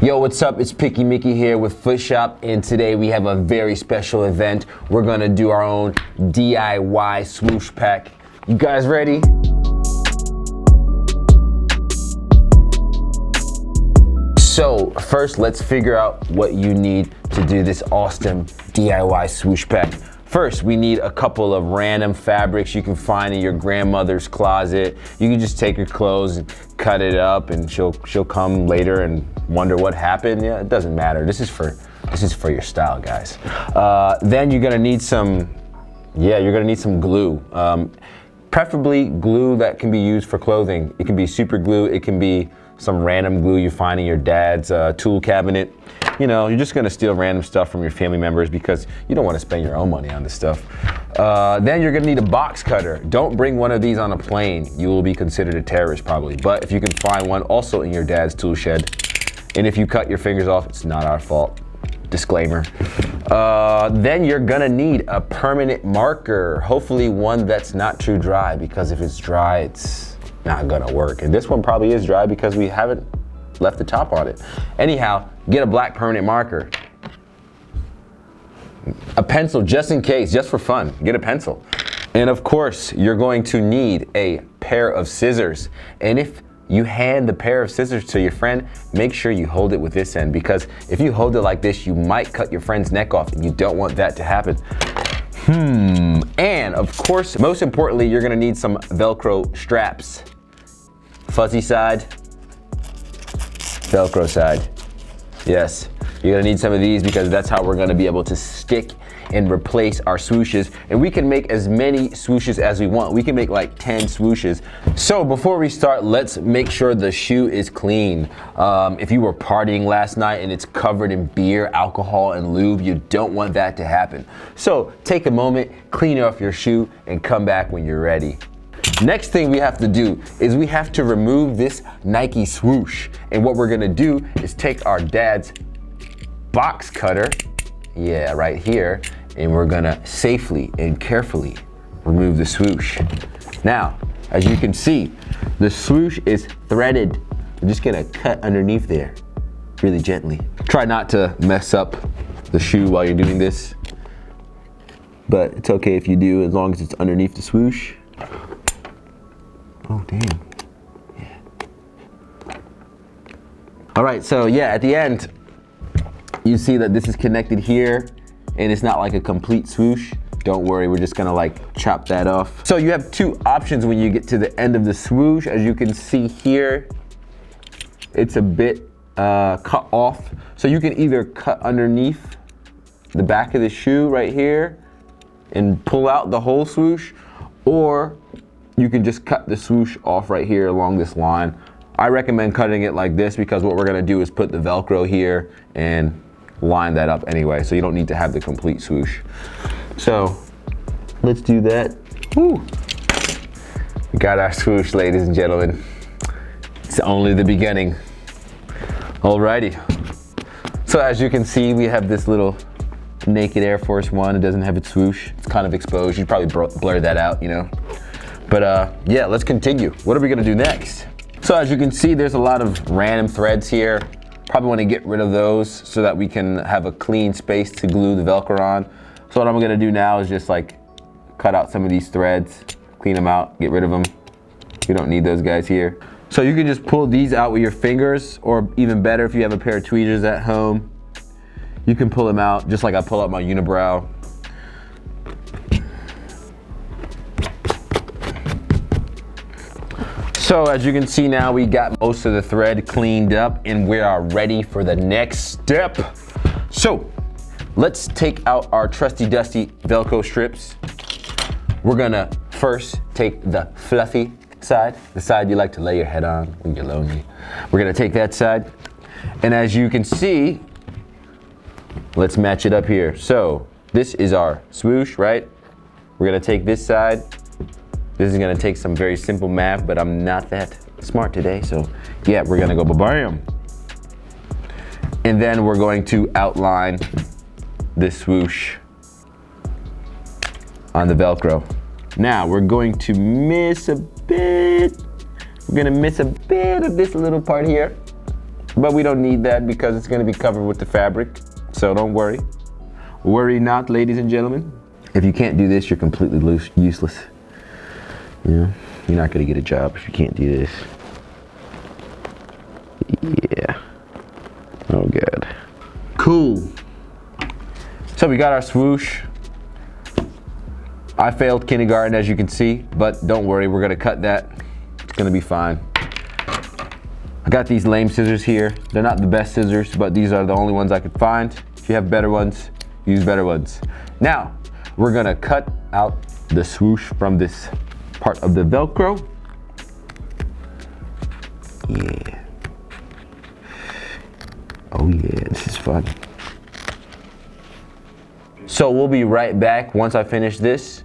Yo, what's up? It's Piqi Mickey here with Footshop, and today we have a very special event. We're gonna do our own DIY swoosh pack. You guys ready? So first, let's figure out what you need to do this awesome DIY swoosh pack. First, we need a couple of random fabrics you can find in your grandmother's closet. You can just take your clothes and cut it up, and she'll come later and wonder what happened. Yeah, it doesn't matter. This is for your style, guys. Then you're gonna need some glue. Preferably glue that can be used for clothing. It can be super glue. It can be some random glue you find in your dad's tool cabinet. You know, you're just gonna steal random stuff from your family members because you don't wanna spend your own money on this stuff. Then you're gonna need a box cutter. Don't bring one of these on a plane. You will be considered a terrorist probably. But if you can find one also in your dad's tool shed, and if you cut your fingers off, it's not our fault. Disclaimer. Then you're gonna need a permanent marker. Hopefully one that's not too dry, because if it's dry, it's not gonna work. And this one probably is dry because we haven't left the top on it. Anyhow, get a black permanent marker. A pencil, just in case, just for fun, get a pencil. And of course, you're going to need a pair of scissors. And if you hand the pair of scissors to your friend, make sure you hold it with this end, because if you hold it like this, you might cut your friend's neck off, and you don't want that to happen. And of course, most importantly, you're gonna need some Velcro straps. Fuzzy side, Velcro side. Yes, you're gonna need some of these because that's how we're gonna be able to stick and replace our swooshes. And we can make as many swooshes as we want. We can make like 10 swooshes. So before we start, let's make sure the shoe is clean. If you were partying last night and it's covered in beer, alcohol, and lube, you don't want that to happen. So take a moment, clean off your shoe, and come back when you're ready. Next thing we have to do is we have to remove this Nike swoosh. And what we're gonna do is take our dad's box cutter, yeah, right here, and we're gonna safely and carefully remove the swoosh. Now, as you can see, the swoosh is threaded. We're just gonna cut underneath there, really gently. Try not to mess up the shoe while you're doing this, but it's okay if you do, as long as it's underneath the swoosh. Oh, damn. Yeah. All right, so yeah, at the end, you see that this is connected here, and it's not like a complete swoosh. Don't worry, we're just gonna like chop that off. So you have two options when you get to the end of the swoosh. As you can see here, it's a bit cut off. So you can either cut underneath the back of the shoe right here and pull out the whole swoosh, or you can just cut the swoosh off right here along this line. I recommend cutting it like this because what we're gonna do is put the Velcro here and line that up anyway, so you don't need to have the complete swoosh. So let's do that. Woo. We got our swoosh, ladies and gentlemen. It's only the beginning. Alrighty. So as you can see, we have this little naked Air Force One. It doesn't have its swoosh. It's kind of exposed. You probably blur that out, you know. But yeah, let's continue. What are we gonna do next? So as you can see, there's a lot of random threads here. Probably wanna get rid of those so that we can have a clean space to glue the Velcro on. So what I'm gonna do now is just like cut out some of these threads, clean them out, get rid of them. We don't need those guys here. So you can just pull these out with your fingers, or even better, if you have a pair of tweezers at home, you can pull them out just like I pull out my unibrow. So as you can see now, we got most of the thread cleaned up and we are ready for the next step. So let's take out our trusty dusty Velcro strips. We're gonna first take the fluffy side, the side you like to lay your head on when you're lonely. We're gonna take that side. And as you can see, let's match it up here. So this is our swoosh, right? We're gonna take this side. This is gonna take some very simple math, but I'm not that smart today, so yeah, we're gonna go ba-bam. And then we're going to outline this swoosh on the Velcro. Now we're going to miss a bit. We're gonna miss a bit of this little part here. but we don't need that because it's gonna be covered with the fabric. So don't worry. Worry not, ladies and gentlemen. If you can't do this, you're completely useless. You know, you're not gonna get a job if you can't do this. Yeah. Oh God. Cool. So we got our swoosh. I failed kindergarten, as you can see, but don't worry, we're gonna cut that. It's gonna be fine. I got these lame scissors here. They're not the best scissors, but these are the only ones I could find. If you have better ones, use better ones. Now, we're gonna cut out the swoosh from this part of the Velcro. Yeah. Oh yeah, this is fun. So we'll be right back once I finish this,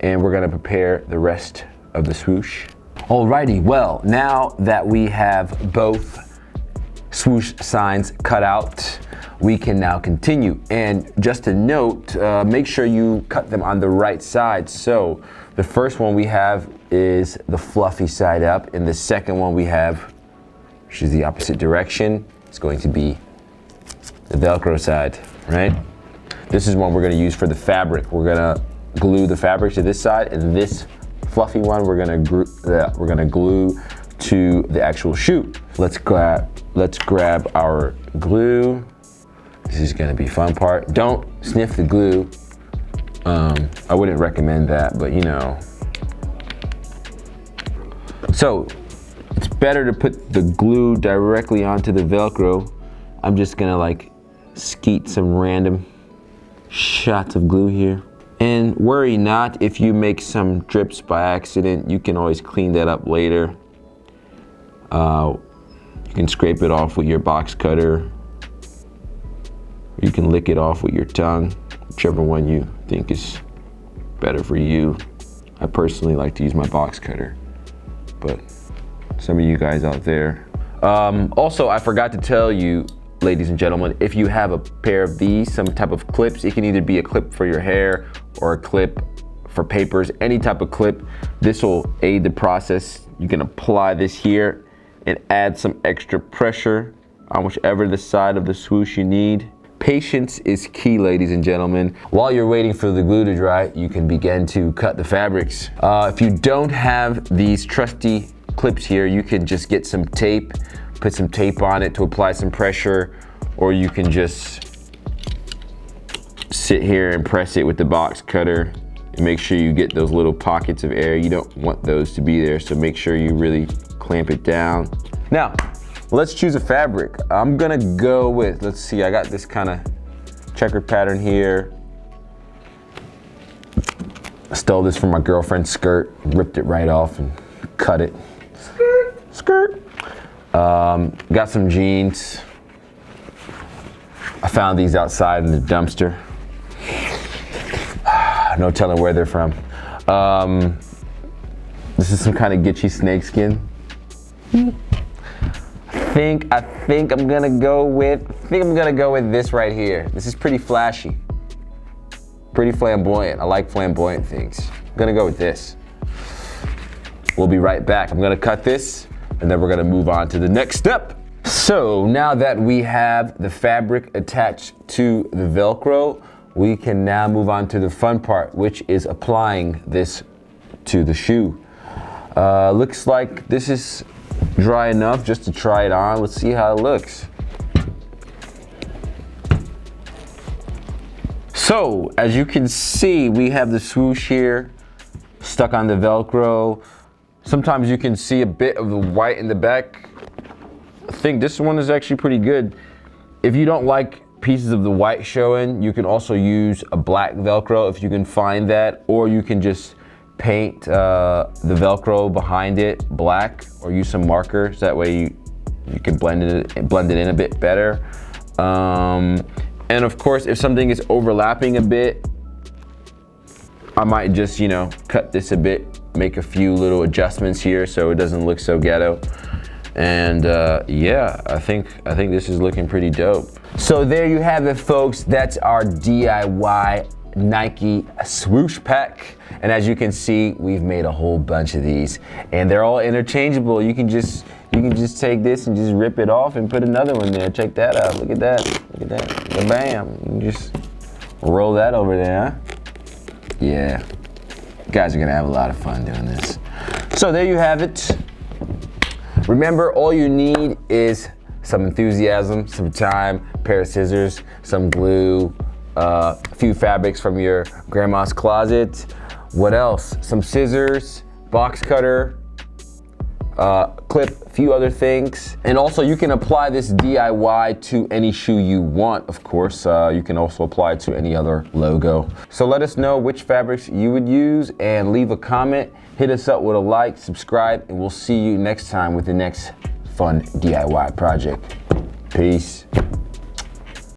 and we're gonna prepare the rest of the swoosh. Alrighty, well, now that we have both swoosh signs cut out, we can now continue. And just a note, make sure you cut them on the right side. So the first one we have is the fluffy side up, and the second one we have, which is the opposite direction, is going to be the Velcro side, right? This is one we're gonna use for the fabric. We're gonna glue the fabric to this side, and this fluffy one we're gonna glue to the actual shoe. Let's grab our glue. This is gonna be fun part. Don't sniff the glue. I wouldn't recommend that, but you know. So it's better to put the glue directly onto the Velcro. I'm just gonna like skeet some random shots of glue here. And worry not if you make some drips by accident. You can always clean that up later. You can scrape it off with your box cutter. You can lick it off with your tongue, whichever one you think is better for you. I personally like to use my box cutter, but some of you guys out there. Also, I forgot to tell you, ladies and gentlemen, if you have a pair of these, some type of clips, it can either be a clip for your hair or a clip for papers, any type of clip. This will aid the process. You can apply this here and add some extra pressure on whichever the side of the swoosh you need. Patience is key, ladies and gentlemen. While you're waiting for the glue to dry, you can begin to cut the fabrics. If you don't have these trusty clips here, you can just get some tape, put some tape on it to apply some pressure, or you can just sit here and press it with the box cutter and make sure you get those little pockets of air. You don't want those to be there, so make sure you really clamp it down. Now, let's choose a fabric. I'm gonna go with, let's see, I got this kind of checkered pattern here. I stole this from my girlfriend's skirt, ripped it right off and cut it. Skirt. Got some jeans. I found these outside in the dumpster. No telling where they're from. This is some kind of Gitchy snakeskin. I think I'm gonna go with this right here. This is pretty flashy, pretty flamboyant. I like flamboyant things. I'm gonna go with this. We'll be right back. I'm gonna cut this, and then we're gonna move on to the next step. So now that we have the fabric attached to the Velcro, we can now move on to the fun part, which is applying this to the shoe. Looks like this is dry enough just to try it on. Let's see how it looks. So as you can see, we have the swoosh here stuck on the Velcro. Sometimes you can see a bit of the white in the back. I think this one is actually pretty good. If you don't like pieces of the white showing, you can also use a black Velcro if you can find that, or you can just paint the Velcro behind it black, or use some markers. That way you can blend it in a bit better. And of course, if something is overlapping a bit, I might just, you know, cut this a bit, make a few little adjustments here so it doesn't look so ghetto. And yeah, I think this is looking pretty dope. So there you have it, folks. That's our DIY Nike Swoosh Pack. And as you can see, we've made a whole bunch of these, and they're all interchangeable. You can just you can just take this and just rip it off and put another one there. Check that out. Look at that. Look at that. Bam. You can just roll that over there. Huh? Yeah. You guys are gonna have a lot of fun doing this. So there you have it. Remember, all you need is some enthusiasm, some time, a pair of scissors, some glue, a few fabrics from your grandma's closet. What else? Some scissors, box cutter, clip, a few other things. And also you can apply this DIY to any shoe you want, of course. You can also apply it to any other logo. So let us know which fabrics you would use and leave a comment. Hit us up with a like, subscribe, and we'll see you next time with the next fun DIY project. Peace.